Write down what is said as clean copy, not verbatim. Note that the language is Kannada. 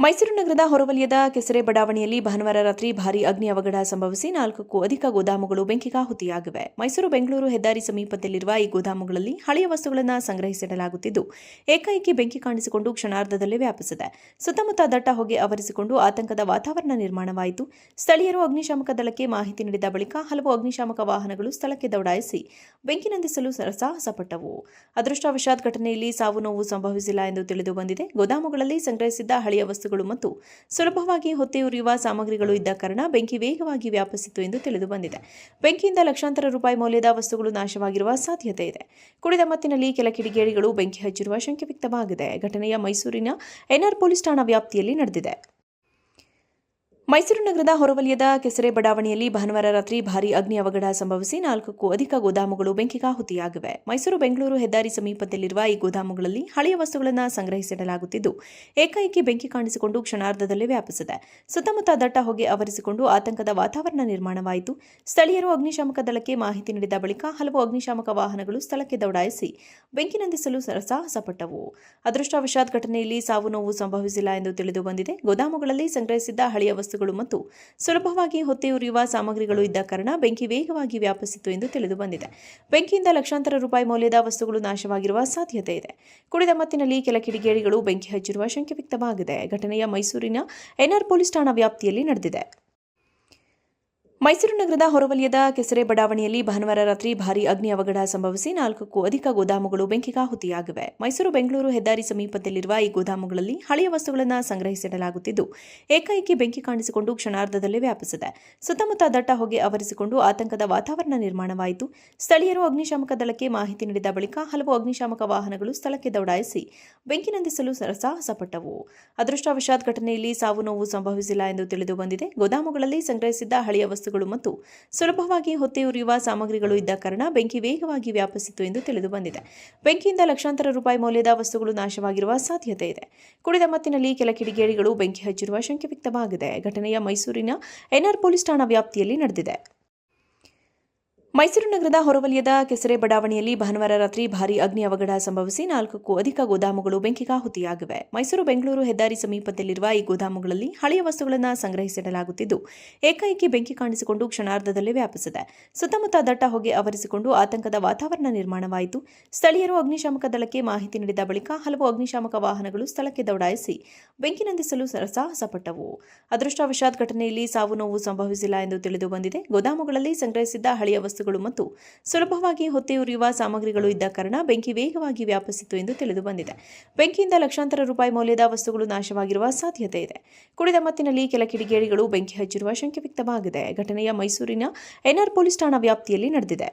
ಮೈಸೂರು ನಗರದ ಹೊರವಲಯದ ಕೆಸರೆ ಬಡಾವಣೆಯಲ್ಲಿ ಭಾನುವಾರ ರಾತ್ರಿ ಭಾರೀ ಅಗ್ನಿ ಅವಘಡ ಸಂಭವಿಸಿ 4ಕ್ಕೂ ಅಧಿಕ ಗೋದಾಮುಗಳು ಬೆಂಕಿಗಾಹುತಿಯಾಗಿವೆ. ಮೈಸೂರು ಬೆಂಗಳೂರು ಹೆದ್ದಾರಿ ಸಮೀಪದಲ್ಲಿರುವ ಈ ಗೋದಾಮುಗಳಲ್ಲಿ ಹಳೆಯ ವಸ್ತುಗಳನ್ನು ಸಂಗ್ರಹಿಸಿಡಲಾಗುತ್ತಿದ್ದು, ಏಕಾಏಕಿ ಬೆಂಕಿ ಕಾಣಿಸಿಕೊಂಡು ಕ್ಷಣಾರ್ಧದಲ್ಲೇ ವ್ಯಾಪಿಸಿದೆ. ಸುತ್ತಮುತ್ತ ದಟ್ಟ ಹೊಗೆ ಆವರಿಸಿಕೊಂಡು ಆತಂಕದ ವಾತಾವರಣ ನಿರ್ಮಾಣವಾಯಿತು. ಸ್ಥಳೀಯರು ಅಗ್ನಿಶಾಮಕ ದಳಕ್ಕೆ ಮಾಹಿತಿ ನೀಡಿದ ಬಳಿಕ ಹಲವು ಅಗ್ನಿಶಾಮಕ ವಾಹನಗಳು ಸ್ಥಳಕ್ಕೆ ದೌಡಾಯಿಸಿ ಬೆಂಕಿ ನಂದಿಸಲು ಸಾಹಸಪಟ್ಟವು. ಅದೃಷ್ಟವಶಾತ್ ಘಟನೆಯಲ್ಲಿ ಸಾವು ನೋವು ಸಂಭವಿಸಿಲ್ಲ ಎಂದು ತಿಳಿದು ಬಂದಿದೆ. ಗೋದಾಮುಗಳಲ್ಲಿ ಸಂಗ್ರಹಿಸಿದ್ದ ಹಳೆಯ ವಸ್ತುಗಳು ಮತ್ತು ಸುಲಭವಾಗಿ ಹೊತ್ತೆಯುರಿಯುವ ಸಾಮಗ್ರಿಗಳು ಇದ್ದ ಕಾರಣ ಬೆಂಕಿ ವೇಗವಾಗಿ ವ್ಯಾಪಿಸಿತ್ತು ಎಂದು ತಿಳಿದು ಬಂದಿದೆ. ಬೆಂಕಿಯಿಂದ ಲಕ್ಷಾಂತರ ರೂಪಾಯಿ ಮೌಲ್ಯದ ವಸ್ತುಗಳು ನಾಶವಾಗಿರುವ ಸಾಧ್ಯತೆ ಇದೆ. ಕುಡಿದ ಮತ್ತಿನಲ್ಲಿ ಕೆಲ ಕಿಡಿಗೇಡಿಗಳು ಬೆಂಕಿ ಹಚ್ಚಿರುವ ಶಂಕೆ ವ್ಯಕ್ತವಾಗಿದೆ. ಘಟನೆಯ ಮೈಸೂರಿನ ಎನ್ಆರ್ ಪೊಲೀಸ್ ಠಾಣಾ ವ್ಯಾಪ್ತಿಯಲ್ಲಿ ನಡೆದಿದೆ. ಮೈಸೂರು ನಗರದ ಹೊರವಲಯದ ಕೆಸರೆ ಬಡಾವಣೆಯಲ್ಲಿ ಭಾನುವಾರ ರಾತ್ರಿ ಭಾರೀ ಅಗ್ನಿ ಅವಘಡ ಸಂಭವಿಸಿ 4ಕ್ಕೂ ಅಧಿಕ ಗೋದಾಮುಗಳು ಬೆಂಕಿಗಾಹುತಿಯಾಗಿವೆ. ಮೈಸೂರು ಬೆಂಗಳೂರು ಹೆದ್ದಾರಿ ಸಮೀಪದಲ್ಲಿರುವ ಈ ಗೋದಾಮುಗಳಲ್ಲಿ ಹಳೆಯ ವಸ್ತುಗಳನ್ನು ಸಂಗ್ರಹಿಸಿಡಲಾಗುತ್ತಿದ್ದು, ಏಕಾಏಕಿ ಬೆಂಕಿ ಕಾಣಿಸಿಕೊಂಡು ಕ್ಷಣಾರ್ಧದಲ್ಲೇ ವ್ಯಾಪಿಸಿದೆ. ಸುತ್ತಮುತ್ತ ದಟ್ಟ ಹೊಗೆ ಆವರಿಸಿಕೊಂಡು ಆತಂಕದ ವಾತಾವರಣ ನಿರ್ಮಾಣವಾಯಿತು. ಸ್ಥಳೀಯರು ಅಗ್ನಿಶಾಮಕ ದಳಕ್ಕೆ ಮಾಹಿತಿ ನೀಡಿದ ಬಳಿಕ ಹಲವು ಅಗ್ನಿಶಾಮಕ ವಾಹನಗಳು ಸ್ಥಳಕ್ಕೆ ದೌಡಾಯಿಸಿ ಬೆಂಕಿ ನಂದಿಸಲು ಸಾಹಸಪಟ್ಟವು. ಅದೃಷ್ಟವಶಾತ್ ಘಟನೆಯಲ್ಲಿ ಸಾವು ನೋವು ಸಂಭವಿಸಿಲ್ಲ ಎಂದು ತಿಳಿದು ಬಂದಿದೆ. ಗೋದಾಮುಗಳಲ್ಲಿ ಸಂಗ್ರಹಿಸಿದ್ದ ಹಳೆಯ ವಸ್ತುಗಳು ಮತ್ತು ಸುಲಭವಾಗಿ ಹೊತ್ತೆಯುರಿಯುವ ಸಾಮಗ್ರಿಗಳು ಇದ್ದ ಕಾರಣ ಬೆಂಕಿ ವೇಗವಾಗಿ ವ್ಯಾಪಿಸಿತ್ತು ಎಂದು ತಿಳಿದು ಬಂದಿದೆ. ಬೆಂಕಿಯಿಂದ ಲಕ್ಷಾಂತರ ರೂಪಾಯಿ ಮೌಲ್ಯದ ವಸ್ತುಗಳು ನಾಶವಾಗಿರುವ ಸಾಧ್ಯತೆ ಇದೆ. ಕುಡಿದ ಮತ್ತಿನಲ್ಲಿ ಕೆಲ ಕಿಡಿಗೇಡಿಗಳು ಬೆಂಕಿ ಹಚ್ಚಿರುವ ಶಂಕೆ ವ್ಯಕ್ತವಾಗಿದೆ. ಘಟನೆಯ ಮೈಸೂರಿನ ಎನ್ಆರ್ ಪೊಲೀಸ್ ಠಾಣಾ ವ್ಯಾಪ್ತಿಯಲ್ಲಿ ನಡೆದಿದೆ. ಮೈಸೂರು ನಗರದ ಹೊರವಲಯದ ಕೆಸರೆ ಬಡಾವಣೆಯಲ್ಲಿ ಭಾನುವಾರ ರಾತ್ರಿ ಭಾರೀ ಅಗ್ನಿ ಅವಘಡ ಸಂಭವಿಸಿ 4ಕ್ಕೂ ಅಧಿಕ ಗೋದಾಮುಗಳು ಬೆಂಕಿಗಾಹುತಿಯಾಗಿವೆ. ಮೈಸೂರು ಬೆಂಗಳೂರು ಹೆದ್ದಾರಿ ಸಮೀಪದಲ್ಲಿರುವ ಈ ಗೋದಾಮುಗಳಲ್ಲಿ ಹಳೆಯ ವಸ್ತುಗಳನ್ನು ಸಂಗ್ರಹಿಸಿಡಲಾಗುತ್ತಿದ್ದು, ಏಕಾಏಕಿ ಬೆಂಕಿ ಕಾಣಿಸಿಕೊಂಡು ಕ್ಷಣಾರ್ಧದಲ್ಲೇ ವ್ಯಾಪಿಸಿದೆ. ಸುತ್ತಮುತ್ತ ದಟ್ಟ ಹೊಗೆ ಆವರಿಸಿಕೊಂಡು ಆತಂಕದ ವಾತಾವರಣ ನಿರ್ಮಾಣವಾಯಿತು. ಸ್ಥಳೀಯರು ಅಗ್ನಿಶಾಮಕ ದಳಕ್ಕೆ ಮಾಹಿತಿ ನೀಡಿದ ಬಳಿಕ ಹಲವು ಅಗ್ನಿಶಾಮಕ ವಾಹನಗಳು ಸ್ಥಳಕ್ಕೆ ದೌಡಾಯಿಸಿ ಬೆಂಕಿ ನಂದಿಸಲು ಸಾಹಸಪಟ್ಟವು. ಅದೃಷ್ಟವಶಾತ್ ಘಟನೆಯಲ್ಲಿ ಸಾವು ನೋವು ಸಂಭವಿಸಿಲ್ಲ ಎಂದು ತಿಳಿದು ಬಂದಿದೆ. ಗೋದಾಮುಗಳಲ್ಲಿ ಸಂಗ್ರಹಿಸಿದ್ದ ಹಳೆಯ ವಸ್ತುಗಳು ಮತ್ತು ಸುಲಭವಾಗಿ ಹೊತ್ತೆಯುರಿಯುವ ಸಾಮಗ್ರಿಗಳು ಇದ್ದ ಕಾರಣ ಬೆಂಕಿ ವೇಗವಾಗಿ ವ್ಯಾಪಿಸಿತ್ತು ಎಂದು ತಿಳಿದು ಬಂದಿದೆ. ಬೆಂಕಿಯಿಂದ ಲಕ್ಷಾಂತರ ರೂಪಾಯಿ ಮೌಲ್ಯದ ವಸ್ತುಗಳು ನಾಶವಾಗಿರುವ ಸಾಧ್ಯತೆ ಇದೆ. ಕುಡಿದ ಮತ್ತಿನಲ್ಲಿ ಕೆಲ ಕಿಡಿಗೇಡಿಗಳು ಬೆಂಕಿ ಹಚ್ಚಿರುವ ಶಂಕೆ ವ್ಯಕ್ತವಾಗಿದೆ. ಘಟನೆಯ ಮೈಸೂರಿನ ಎನ್ಆರ್ ಪೊಲೀಸ್ ಠಾಣಾ ವ್ಯಾಪ್ತಿಯಲ್ಲಿ ನಡೆದಿದೆ. ಮೈಸೂರು ನಗರದ ಹೊರವಲಯದ ಕೆಸರೆ ಬಡಾವಣೆಯಲ್ಲಿ ಭಾನುವಾರ ರಾತ್ರಿ ಭಾರೀ ಅಗ್ನಿ ಅವಘಡ ಸಂಭವಿಸಿ 4ಕ್ಕೂ ಅಧಿಕ ಗೋದಾಮುಗಳು ಬೆಂಕಿಗಾಹುತಿಯಾಗಿವೆ. ಮೈಸೂರು ಬೆಂಗಳೂರು ಹೆದ್ದಾರಿ ಸಮೀಪದಲ್ಲಿರುವ ಈ ಗೋದಾಮುಗಳಲ್ಲಿ ಹಳೆಯ ವಸ್ತುಗಳನ್ನು ಸಂಗ್ರಹಿಸಿಡಲಾಗುತ್ತಿದ್ದು, ಏಕಾಏಕಿ ಬೆಂಕಿ ಕಾಣಿಸಿಕೊಂಡು ಕ್ಷಣಾರ್ಧದಲ್ಲೇ ವ್ಯಾಪಿಸಿದೆ. ಸುತ್ತಮುತ್ತ ದಟ್ಟ ಹೊಗೆ ಆವರಿಸಿಕೊಂಡು ಆತಂಕದ ವಾತಾವರಣ ನಿರ್ಮಾಣವಾಯಿತು. ಸ್ಥಳೀಯರು ಅಗ್ನಿಶಾಮಕ ದಳಕ್ಕೆ ಮಾಹಿತಿ ನೀಡಿದ ಬಳಿಕ ಹಲವು ಅಗ್ನಿಶಾಮಕ ವಾಹನಗಳು ಸ್ಥಳಕ್ಕೆ ದೌಡಾಯಿಸಿ ಬೆಂಕಿ ನಂದಿಸಲು ಸಾಹಸಪಟ್ಟವು. ಅದೃಷ್ಟವಶಾತ್ ಘಟನೆಯಲ್ಲಿ ಸಾವು ನೋವು ಸಂಭವಿಸಿಲ್ಲ ಎಂದು ತಿಳಿದು ಬಂದಿದೆ. ಗೋದಾಮುಗಳಲ್ಲಿ ಸಂಗ್ರಹಿಸಿದ್ದ ಹಳೆಯ ವಸ್ತುಗಳು ಮತ್ತು ಸುಲಭವಾಗಿ ಹೊತ್ತೆಯುರಿಯುವ ಸಾಮಗ್ರಿಗಳು ಇದ್ದ ಕಾರಣ ಬೆಂಕಿ ವೇಗವಾಗಿ ವ್ಯಾಪಿಸಿತ್ತು ಎಂದು ತಿಳಿದು ಬಂದಿದೆ. ಬೆಂಕಿಯಿಂದ ಲಕ್ಷಾಂತರ ರೂಪಾಯಿ ಮೌಲ್ಯದ ವಸ್ತುಗಳು ನಾಶವಾಗಿರುವ ಸಾಧ್ಯತೆ ಇದೆ. ಕುಡಿದ ಮತ್ತಿನಲ್ಲಿ ಕೆಲ ಕಿಡಿಗೇಡಿಗಳು ಬೆಂಕಿ ಹಚ್ಚಿರುವ ಶಂಕೆ ವ್ಯಕ್ತವಾಗಿದೆ. ಘಟನೆಯ ಮೈಸೂರಿನ ಎನ್ಆರ್ ಪೊಲೀಸ್ ಠಾಣಾ ವ್ಯಾಪ್ತಿಯಲ್ಲಿ ನಡೆದಿದೆ.